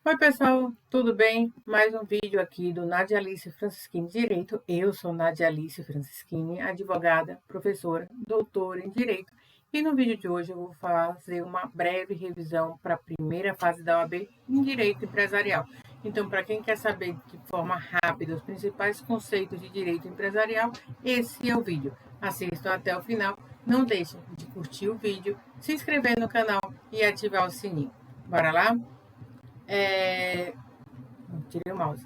Oi, pessoal, tudo bem? Mais um vídeo aqui do Nadia Alice Francisquini Direito. Eu sou Nadia Alice Francisquini, advogada, professora, doutora em Direito. E no vídeo de hoje eu vou fazer uma breve revisão para a primeira fase da OAB em Direito Empresarial. Então, para quem quer saber de forma rápida os principais conceitos de Direito Empresarial, esse é o vídeo. Assistam até o final. Não deixem de curtir o vídeo, se inscrever no canal e ativar o sininho. Bora lá? Tirei o mouse.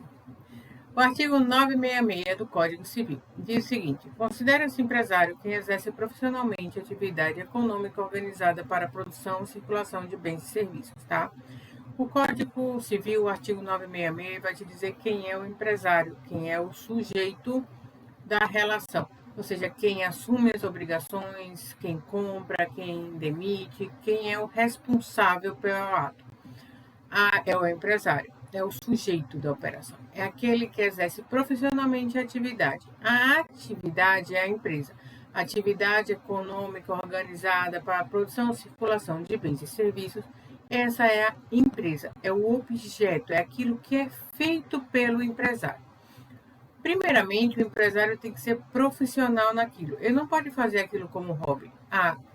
O artigo 966 do Código Civil diz o seguinte: considera-se empresário quem exerce profissionalmente atividade econômica organizada para a produção e circulação de bens e serviços, tá? O Código Civil, o artigo 966, vai te dizer quem é o empresário, quem é o sujeito da relação, ou seja, quem assume as obrigações, quem compra, quem demite, quem é o responsável pelo ato. É o empresário, é o sujeito da operação, é aquele que exerce profissionalmente a atividade. A atividade é a empresa. A atividade econômica organizada para a produção e circulação de bens e serviços, essa é a empresa, é o objeto, é aquilo que é feito pelo empresário. Primeiramente, o empresário tem que ser profissional naquilo. Ele não pode fazer aquilo como hobby.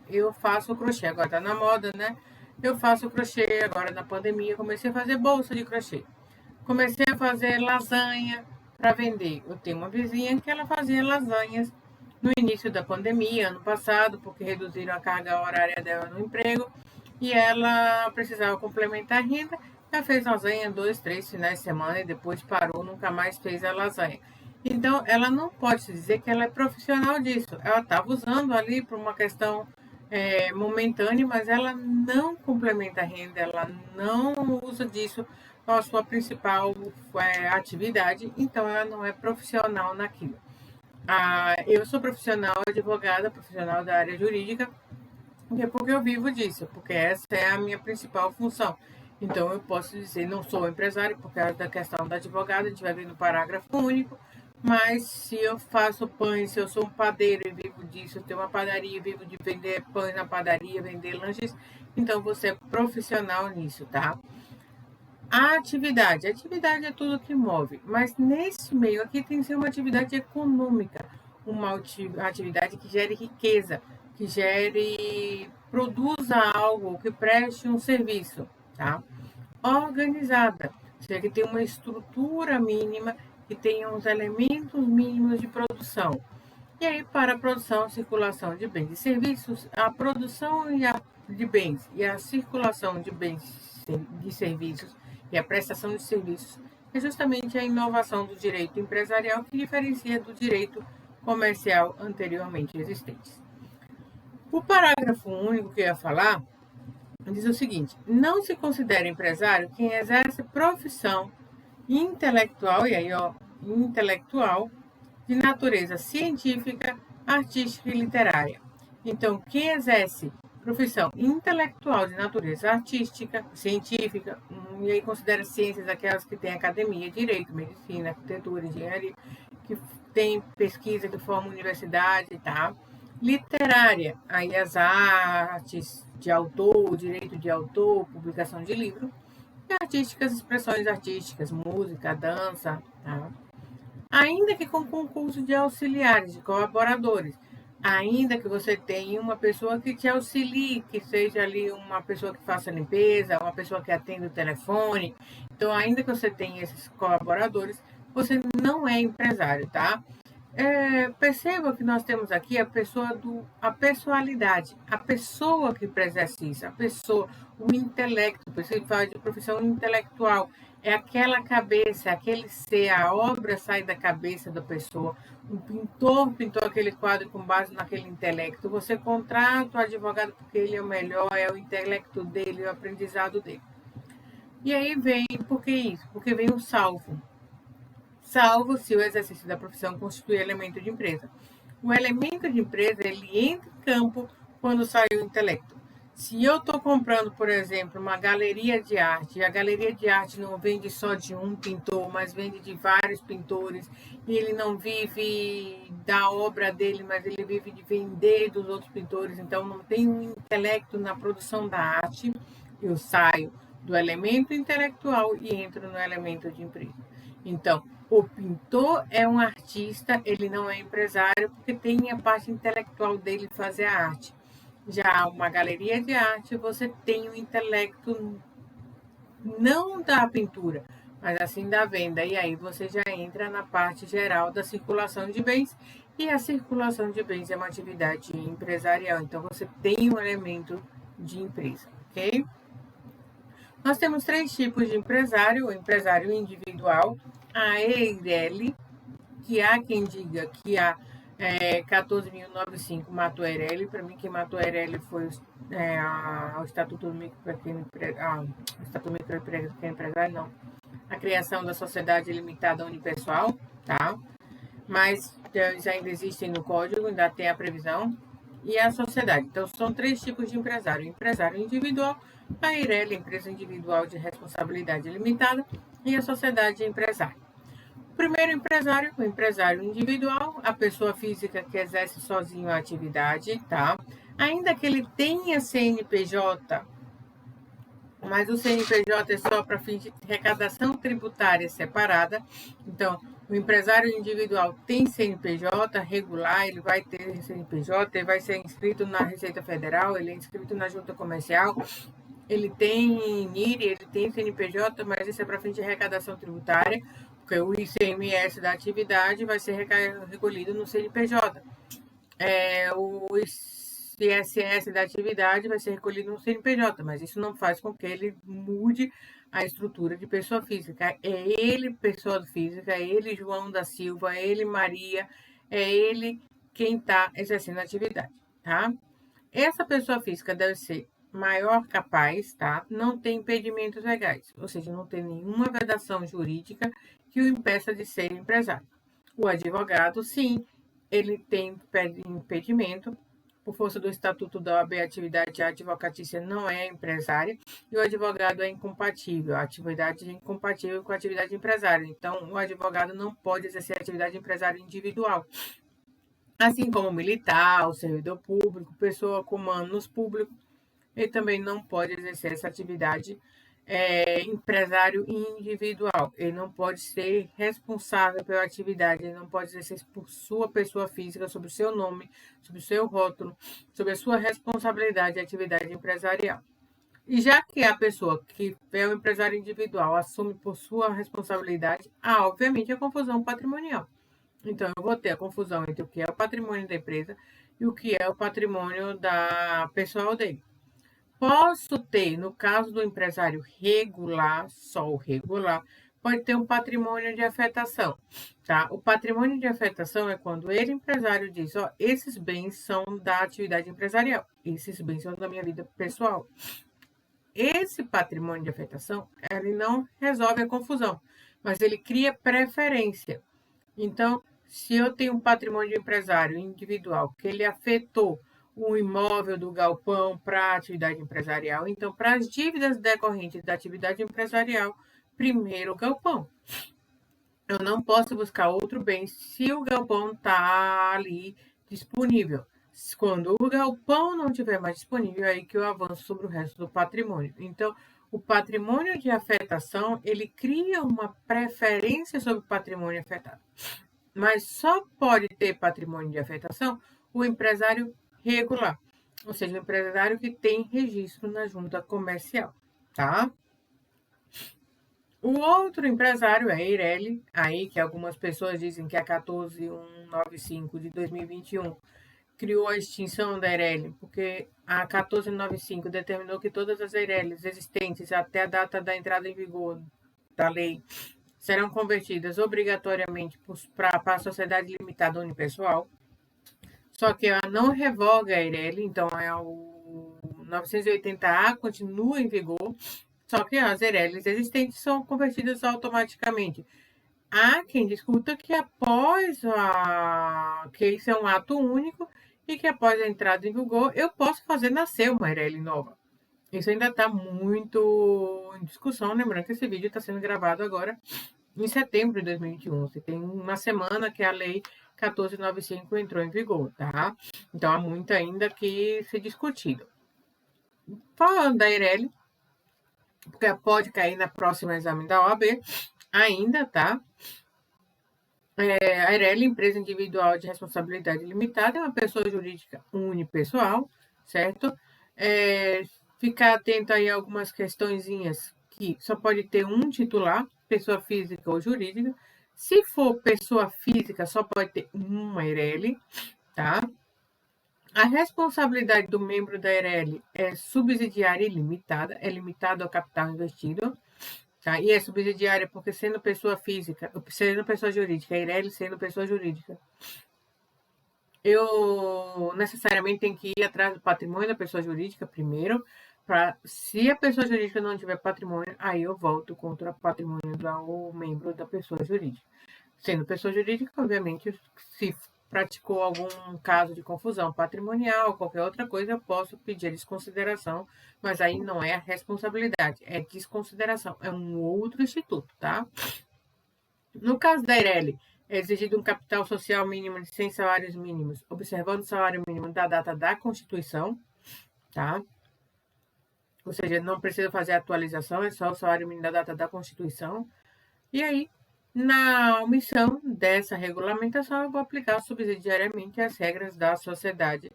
Eu faço crochê, agora está na moda, né? Eu faço crochê agora na pandemia, comecei a fazer bolsa de crochê. Comecei a fazer lasanha para vender. Eu tenho uma vizinha que ela fazia lasanhas no início da pandemia, ano passado, porque reduziram a carga horária dela no emprego e ela precisava complementar a renda. Ela fez lasanha 2, 3 finais de semana e depois parou, nunca mais fez a lasanha. Então, ela não pode dizer que ela é profissional disso. Ela estava usando ali por uma questão momentânea, mas ela não complementa a renda, ela não usa disso a sua principal atividade, então ela não é profissional naquilo. Eu sou profissional advogada, profissional da área jurídica, porque eu vivo disso, porque essa é a minha principal função. Então, eu posso dizer, não sou empresário, por causa da questão da advogada, a gente vai ver no parágrafo único, mas se eu faço pães, se eu sou um padeiro e vivo disso, eu tenho uma padaria, vivo de vender pães na padaria, vender lanches, então você é profissional nisso, tá? A atividade é tudo que move, mas nesse meio aqui tem que ser uma atividade econômica, uma atividade que gere riqueza, que gere, produza algo, que preste um serviço, tá? Organizada, ou seja, que tem uma estrutura mínima, que tenha uns elementos mínimos de produção. E aí, para a produção e circulação de bens e serviços, a produção de bens e a circulação de bens e serviços e a prestação de serviços é justamente a inovação do direito empresarial que diferencia do direito comercial anteriormente existentes. O parágrafo único que eu ia falar diz o seguinte: não se considera empresário quem exerce profissão intelectual, e aí, intelectual, de natureza científica, artística e literária. Então, quem exerce profissão intelectual de natureza artística, científica, e aí considera ciências aquelas que têm academia, direito, medicina, arquitetura, engenharia, que tem pesquisa que forma universidade, tá? Literária, aí as artes de autor, direito de autor, publicação de livro, e artísticas, expressões artísticas, música, dança, tá? Ainda que com concurso de auxiliares, de colaboradores, ainda que você tenha uma pessoa que te auxilie, que seja ali uma pessoa que faça limpeza, uma pessoa que atenda o telefone. Então, ainda que você tenha esses colaboradores, você não é empresário, tá? Perceba que nós temos aqui a pessoalidade, a pessoa que exerce isso, a pessoa, o intelecto, por isso que fala de profissão intelectual, é aquela cabeça, aquele ser, a obra sai da cabeça da pessoa. O pintor pintou aquele quadro com base naquele intelecto. Você contrata o advogado porque ele é o melhor, é o intelecto dele, o aprendizado dele. E aí vem, por que isso? Porque vem o salvo se o exercício da profissão constitui elemento de empresa. O elemento de empresa, ele entra em campo quando sai o intelecto. Se eu estou comprando, por exemplo, uma galeria de arte, e a galeria de arte não vende só de um pintor, mas vende de vários pintores, e ele não vive da obra dele, mas ele vive de vender dos outros pintores, então não tem um intelecto na produção da arte, eu saio. do elemento intelectual e entro no elemento de empresa. Então, o pintor é um artista, ele não é empresário, porque tem a parte intelectual dele fazer a arte. Já uma galeria de arte, você tem o intelecto não da pintura, mas assim da venda. E aí você já entra na parte geral da circulação de bens, e a circulação de bens é uma atividade empresarial. Então você tem um elemento de empresa, ok? Nós temos 3 tipos de empresário: o empresário individual, a EIRELI, que há quem diga que a 14.095 matou a Eireli. Para mim, quem matou a Eireli foi o Estatuto do Micropequeno Empresário, não. A criação da sociedade limitada unipessoal, tá? Mas eles ainda existem no código, ainda tem a previsão. E a sociedade. Então, são 3 tipos de empresário: empresário individual, a Eireli, empresa individual de responsabilidade limitada, e a sociedade empresária. O primeiro empresário, o empresário individual, a pessoa física que exerce sozinho a atividade, tá? Ainda que ele tenha CNPJ, mas o CNPJ é só para fins de arrecadação tributária separada. Então, o empresário individual tem CNPJ regular, ele vai ter CNPJ, ele vai ser inscrito na Receita Federal, ele é inscrito na Junta Comercial, ele tem NIRI, ele tem CNPJ, mas isso é para fins de arrecadação tributária, porque o ICMS da atividade vai ser recolhido no CNPJ. O ISS da atividade vai ser recolhido no CNPJ, mas isso não faz com que ele mude a estrutura de pessoa física. É ele, pessoa física, é ele, João da Silva, é ele, Maria, é ele quem está exercendo a atividade, tá? Essa pessoa física deve ser maior capaz, tá? Não tem impedimentos legais, ou seja, não tem nenhuma vedação jurídica que o impeça de ser empresário. O advogado, sim, ele tem impedimento. Por força do Estatuto da OAB, a atividade advocatícia não é empresária e o advogado é incompatível. A atividade é incompatível com a atividade empresária. Então, o advogado não pode exercer a atividade empresária individual. Assim como o militar, o servidor público, pessoa com manos públicos, ele também não pode exercer essa atividade empresário individual. Ele não pode ser responsável pela atividade, ele não pode exercer por sua pessoa física, sobre o seu nome, sobre o seu rótulo, sobre a sua responsabilidade de atividade empresarial. E já que a pessoa que é o empresário individual assume por sua responsabilidade, há obviamente a confusão patrimonial. Então, eu vou ter a confusão entre o que é o patrimônio da empresa e o que é o patrimônio da pessoal dele. Posso ter, no caso do empresário regular, só o regular, pode ter um patrimônio de afetação, tá? O patrimônio de afetação é quando ele, empresário, diz, ó, esses bens são da atividade empresarial, esses bens são da minha vida pessoal. Esse patrimônio de afetação, ele não resolve a confusão, mas ele cria preferência. Então, se eu tenho um patrimônio de empresário individual que ele afetou o imóvel do galpão para a atividade empresarial, então, para as dívidas decorrentes da atividade empresarial, primeiro o galpão. Eu não posso buscar outro bem se o galpão está ali disponível. Quando o galpão não estiver mais disponível, é aí que eu avanço sobre o resto do patrimônio. Então, o patrimônio de afetação, ele cria uma preferência sobre o patrimônio afetado. Mas só pode ter patrimônio de afetação o empresário regular, ou seja, o empresário que tem registro na junta comercial, tá? O outro empresário é a Eireli, aí que algumas pessoas dizem que a 14195 de 2021 criou a extinção da Eireli, porque a 1495 determinou que todas as Eirelis existentes até a data da entrada em vigor da lei serão convertidas obrigatoriamente para a sociedade limitada unipessoal. Só que ela não revoga a Eireli, então o 980A continua em vigor, só que as Eirelis existentes são convertidas automaticamente. Há quem discuta que que isso é um ato único e que após a entrada em vigor eu posso fazer nascer uma Eireli nova. Isso ainda está muito em discussão, lembrando que esse vídeo está sendo gravado agora em setembro de 2021. Você tem uma semana que a lei 1495 entrou em vigor, tá? Então há muito ainda que ser discutido. Falando da Eireli, porque pode cair na próxima exame da OAB ainda, tá? A Eireli, empresa individual de responsabilidade limitada, é uma pessoa jurídica unipessoal, certo? Ficar atento aí a algumas questõezinhas que só pode ter um titular, pessoa física ou jurídica. Se for pessoa física, só pode ter uma Eireli, tá? A responsabilidade do membro da Eireli é subsidiária e limitada, é limitada ao capital investido. Tá? E é subsidiária porque sendo pessoa física, sendo pessoa jurídica, a Eireli sendo pessoa jurídica, eu necessariamente tenho que ir atrás do patrimônio da pessoa jurídica primeiro, se a pessoa jurídica não tiver patrimônio, aí eu volto contra o patrimônio do membro da pessoa jurídica. Sendo pessoa jurídica, obviamente, se praticou algum caso de confusão patrimonial, qualquer outra coisa, eu posso pedir desconsideração, mas aí não é a responsabilidade, é desconsideração, é um outro instituto, tá? No caso da Eireli, é exigido um capital social mínimo de 100 salários mínimos, observando o salário mínimo da data da Constituição, tá? Ou seja, não precisa fazer atualização, é só o salário mínimo da data da Constituição. E aí, na omissão dessa regulamentação, eu vou aplicar subsidiariamente as regras da sociedade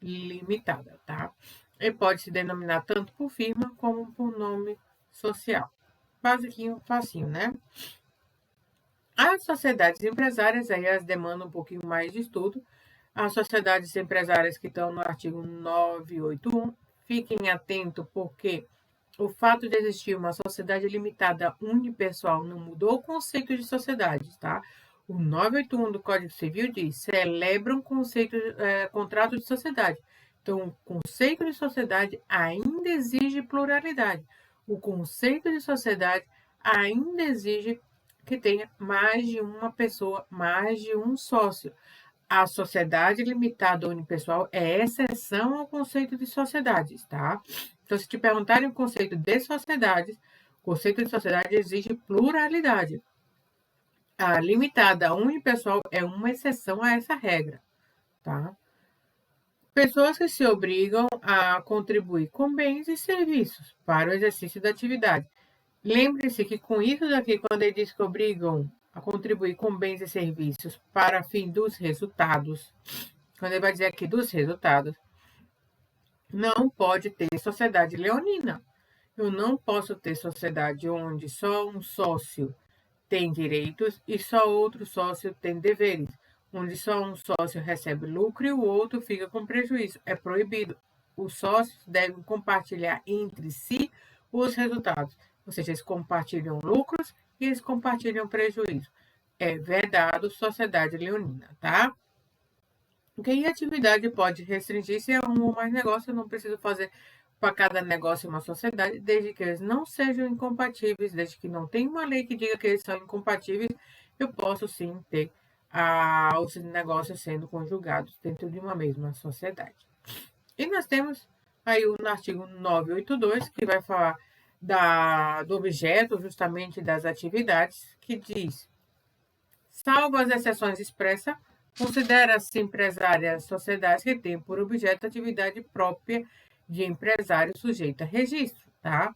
limitada, tá? E pode se denominar tanto por firma como por nome social. Basiquinho, facinho, né? As sociedades empresárias, aí elas demandam um pouquinho mais de estudo. As sociedades empresárias que estão no artigo 981, fiquem atentos porque o fato de existir uma sociedade limitada unipessoal não mudou o conceito de sociedade, tá? O 981 do Código Civil diz: celebra um contrato de sociedade. Então, o conceito de sociedade ainda exige pluralidade. O conceito de sociedade ainda exige que tenha mais de uma pessoa, mais de um sócio. A sociedade limitada unipessoal é exceção ao conceito de sociedades, tá? Então, se te perguntarem o conceito de sociedades, o conceito de sociedade exige pluralidade. A limitada unipessoal é uma exceção a essa regra, tá? Pessoas que se obrigam a contribuir com bens e serviços para o exercício da atividade. Lembre-se que com isso daqui, quando ele diz que obrigam a contribuir com bens e serviços para fim dos resultados, quando ele vai dizer aqui dos resultados, não pode ter sociedade leonina. Eu não posso ter sociedade onde só um sócio tem direitos e só outro sócio tem deveres, onde só um sócio recebe lucro e o outro fica com prejuízo. É proibido. Os sócios devem compartilhar entre si os resultados, ou seja, eles compartilham lucros e eles compartilham prejuízo. É vedado sociedade leonina, tá? Porque a atividade pode restringir-se a um ou mais negócios, eu não preciso fazer para cada negócio uma sociedade, desde que eles não sejam incompatíveis, desde que não tenha uma lei que diga que eles são incompatíveis, eu posso sim ter os negócios sendo conjugados dentro de uma mesma sociedade. E nós temos aí no artigo 982, que vai falar do objeto, justamente das atividades, que diz: salvo as exceções expressas, considera-se empresária sociedades que têm por objeto atividade própria de empresário sujeito a registro, tá?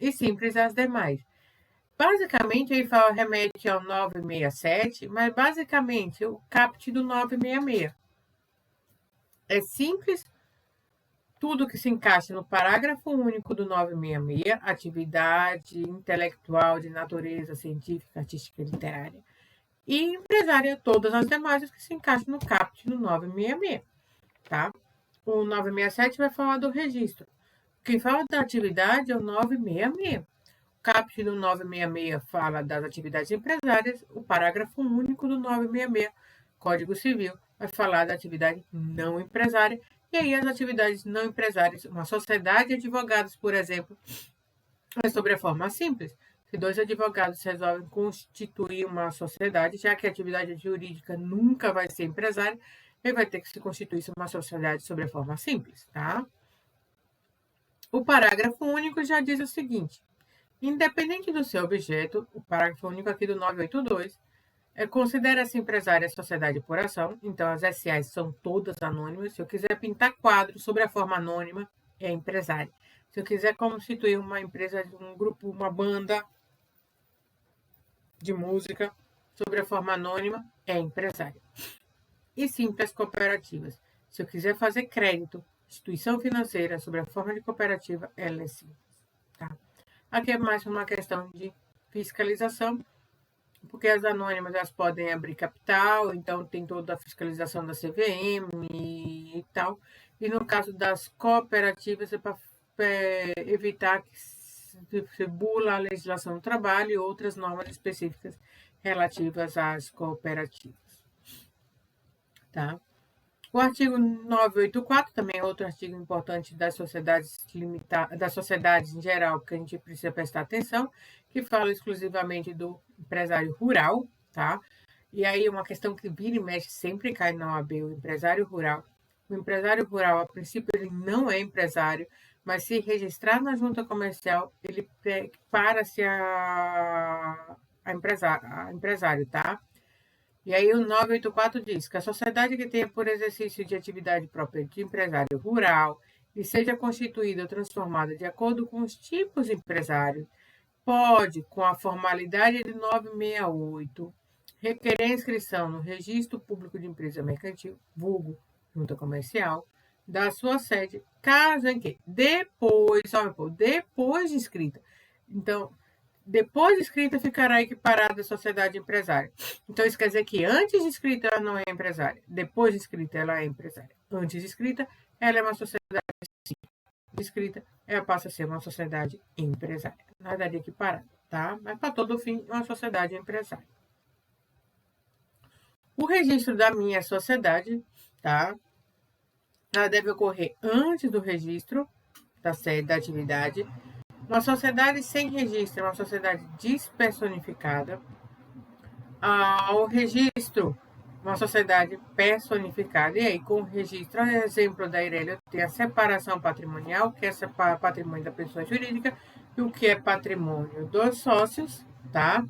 E simples as demais. Basicamente, ele remete ao 967, mas basicamente o caput do 966. É simples, tudo que se encaixa no parágrafo único do 966, atividade intelectual de natureza científica, artística e literária. E empresária, todas as demais que se encaixam no caput do 966, tá? O 967 vai falar do registro. Quem fala da atividade é o 966. O caput do 966 fala das atividades empresárias, o parágrafo único do 966, Código Civil, vai falar da atividade não empresária. E aí as atividades não empresárias, uma sociedade de advogados, por exemplo, é sobre a forma simples. Se dois advogados resolvem constituir uma sociedade, já que a atividade jurídica nunca vai ser empresária, ele vai ter que se constituir uma sociedade sobre a forma simples, tá? O parágrafo único já diz o seguinte: independente do seu objeto, o parágrafo único aqui do 982, considera-se empresária a sociedade por ação, então as SAs são todas anônimas. Se eu quiser pintar quadros sobre a forma anônima, é empresária. Se eu quiser constituir uma empresa, um grupo, uma banda de música sobre a forma anônima, é empresário. E simples cooperativas. Se eu quiser fazer crédito, instituição financeira sobre a forma de cooperativa, ela é simples. Tá? Aqui é mais uma questão de fiscalização, porque as anônimas elas podem abrir capital, então tem toda a fiscalização da CVM e tal. E no caso das cooperativas é para evitar que se bula a legislação do trabalho e outras normas específicas relativas às cooperativas. Tá? O artigo 984 também é outro artigo importante das sociedades das sociedades em geral, que a gente precisa prestar atenção, que fala exclusivamente do empresário rural, tá? E aí uma questão que vira e mexe sempre cai na OAB, o empresário rural. O empresário rural, a princípio, ele não é empresário, mas se registrar na junta comercial, ele para-se a empresário, tá? E aí o 984 diz que a sociedade que tenha por exercício de atividade própria de empresário rural e seja constituída ou transformada de acordo com os tipos empresários, pode, com a formalidade de 968, requerer inscrição no Registro Público de Empresa Mercantil, vulgo, junta comercial, da sua sede, caso em que depois de inscrita. Então, depois de inscrita, ficará equiparada à sociedade empresária. Então, isso quer dizer que antes de inscrita, ela não é empresária. Depois de inscrita, ela é empresária. Antes de inscrita, ela é uma sociedade inscrita, ela passa a ser uma sociedade empresária. Nada de equiparada, tá? Mas, para todo fim, é uma sociedade empresária. O registro da minha sociedade, tá? Ela deve ocorrer antes do registro da sede da atividade. Uma sociedade sem registro é uma sociedade despersonificada. O registro, uma sociedade personificada. E aí, com o registro, a exemplo da Irélia, tem a separação patrimonial, que é o patrimônio da pessoa jurídica, e o que é patrimônio dos sócios, tá?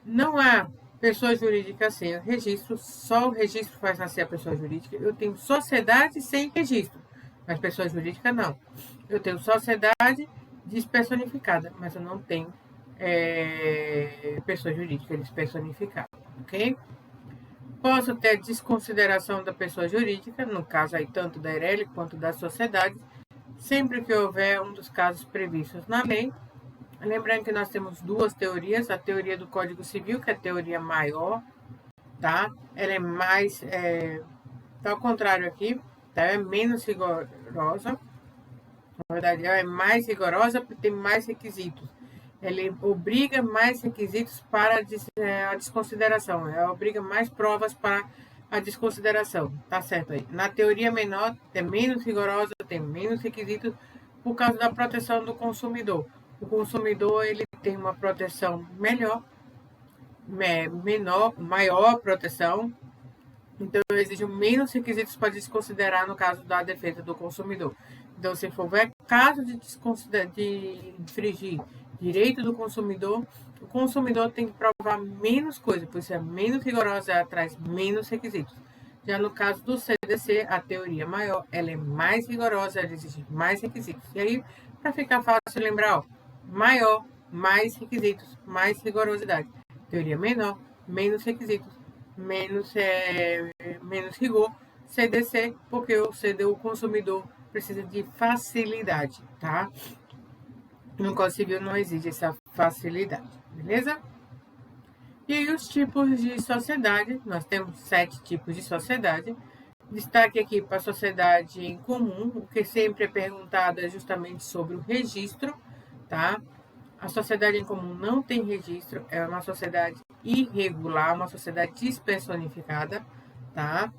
Não há pessoa jurídica sem o registro, só o registro faz nascer a pessoa jurídica. Eu tenho sociedade sem registro, mas pessoa jurídica não. Eu tenho sociedade despersonificada, mas eu não tenho pessoa jurídica despersonificada, ok? Posso ter desconsideração da pessoa jurídica, no caso aí tanto da Irélia quanto da sociedade, sempre que houver um dos casos previstos na lei. Lembrando que nós temos duas teorias, a teoria do Código Civil, que é a teoria maior, tá? Ela é mais, tá ao contrário aqui, tá? É menos rigorosa. Na verdade, ela é mais rigorosa porque tem mais requisitos. Ela obriga mais requisitos para a desconsideração. Ela obriga mais provas para a desconsideração. Tá certo aí. Na teoria menor, é menos rigorosa, tem menos requisitos por causa da proteção do consumidor. O consumidor ele tem uma proteção maior proteção. Então, exigem menos requisitos para desconsiderar no caso da defesa do consumidor. Então, se houver caso de infringir direito do consumidor, o consumidor tem que provar menos coisa, por isso é menos rigorosa, ela traz menos requisitos. Já no caso do CDC, a teoria maior, ela é mais rigorosa, ela exige mais requisitos. E aí, para ficar fácil lembrar, maior, mais requisitos, mais rigorosidade. Teoria menor, menos requisitos, menos rigor. CDC, porque o consumidor precisa de facilidade, tá? No Código Civil não exige essa facilidade, beleza? E aí os tipos de sociedade, nós temos 7 tipos de sociedade. Destaque aqui para a sociedade em comum, o que sempre é perguntado é justamente sobre o registro, tá? A sociedade em comum não tem registro, é uma sociedade irregular, uma sociedade despersonificada, tá?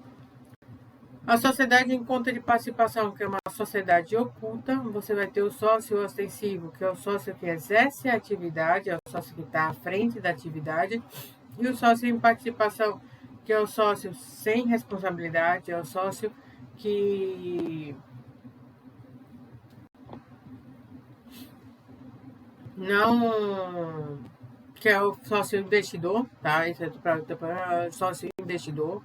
A sociedade em conta de participação, que é uma sociedade oculta, você vai ter o sócio ostensivo, que é o sócio que exerce a atividade, é o sócio que está à frente da atividade, e o sócio em participação, que é o sócio sem responsabilidade, é o sócio que não, que é o sócio investidor, tá? Isso é para sócio investidor.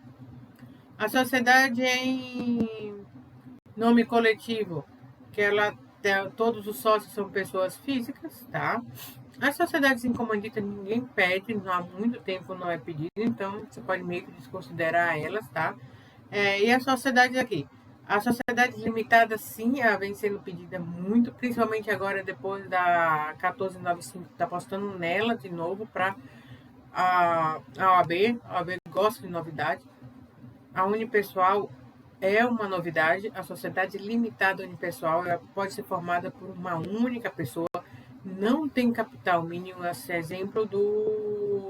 A sociedade em nome coletivo, que ela todos os sócios são pessoas físicas, tá? As sociedades em comandita ninguém pede, há muito tempo não é pedido, então você pode meio que desconsiderar elas, tá? E a sociedade aqui? A sociedade limitada, sim, ela vem sendo pedida muito, principalmente agora depois da 1495, está apostando nela de novo para a OAB. A OAB gosta de novidade. A unipessoal é uma novidade. A sociedade limitada unipessoal ela pode ser formada por uma única pessoa, não tem capital mínimo, esse exemplo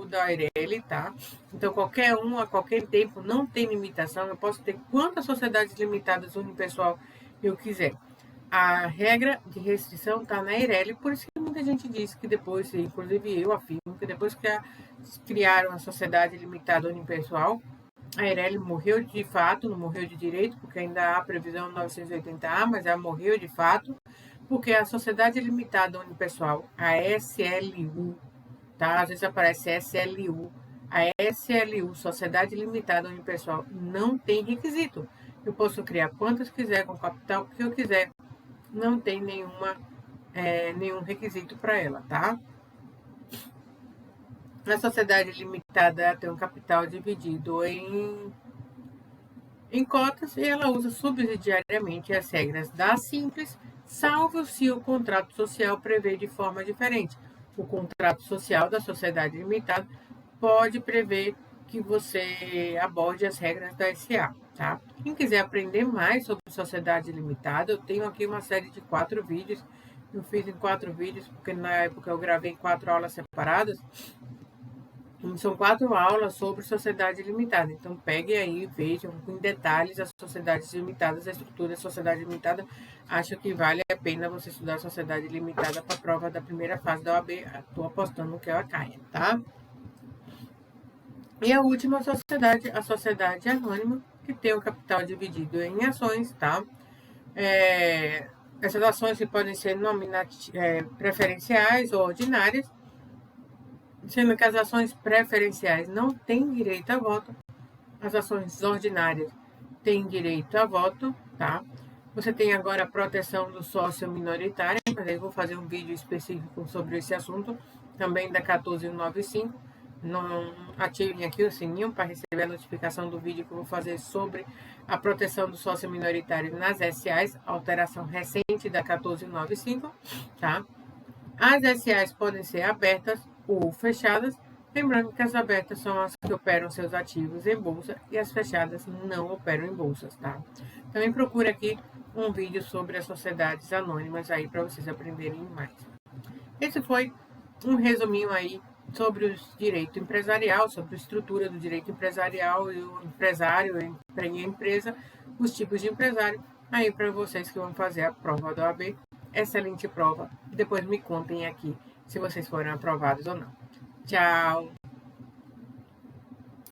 da Eireli, tá? Então, qualquer um, a qualquer tempo, não tem limitação, eu posso ter quantas sociedades limitadas unipessoal eu quiser. A regra de restrição está na Eireli, por isso que muita gente diz que depois, inclusive eu afirmo, que depois que criaram a sociedade limitada unipessoal, a Eireli morreu de fato, não morreu de direito, porque ainda há previsão 980A, mas ela morreu de fato, porque a Sociedade Limitada Unipessoal, a SLU, tá? Às vezes aparece SLU. A SLU, Sociedade Limitada Unipessoal, não tem requisito. Eu posso criar quantas quiser, com capital que eu quiser. Não tem nenhum requisito para ela, tá? A sociedade limitada tem um capital dividido em cotas e ela usa subsidiariamente as regras da Simples, salvo se o contrato social prevê de forma diferente. O contrato social da sociedade limitada pode prever que você aborde as regras da SA. Tá? Quem quiser aprender mais sobre sociedade limitada, eu tenho aqui uma série de 4 vídeos. Eu fiz em 4 vídeos, porque na época eu gravei 4 aulas separadas. São 4 aulas sobre sociedade limitada. Então, peguem aí e vejam em detalhes as sociedades limitadas, a estrutura da sociedade limitada. Acho que vale a pena você estudar a sociedade limitada para a prova da primeira fase da OAB. Estou apostando que ela caia, tá? E a última sociedade, a sociedade anônima, que tem o capital dividido em ações, tá? Essas ações que podem ser preferenciais ou ordinárias, sendo que as ações preferenciais não têm direito a voto, as ações ordinárias têm direito a voto, tá? Você tem agora a proteção do sócio minoritário, mas aí eu vou fazer um vídeo específico sobre esse assunto, também da 1495. Não ativem aqui o sininho para receber a notificação do vídeo que eu vou fazer sobre a proteção do sócio minoritário nas SAs, alteração recente da 1495, tá? As SAs podem ser abertas ou fechadas, lembrando que as abertas são as que operam seus ativos em bolsa e as fechadas não operam em bolsas, tá? Também procure aqui um vídeo sobre as sociedades anônimas aí para vocês aprenderem mais. Esse foi um resuminho aí sobre o direito empresarial, sobre a estrutura do direito empresarial e o empresário e a empresa, os tipos de empresário, aí para vocês que vão fazer a prova da OAB. Excelente prova. E depois me contem aqui se vocês foram aprovados ou não. Tchau!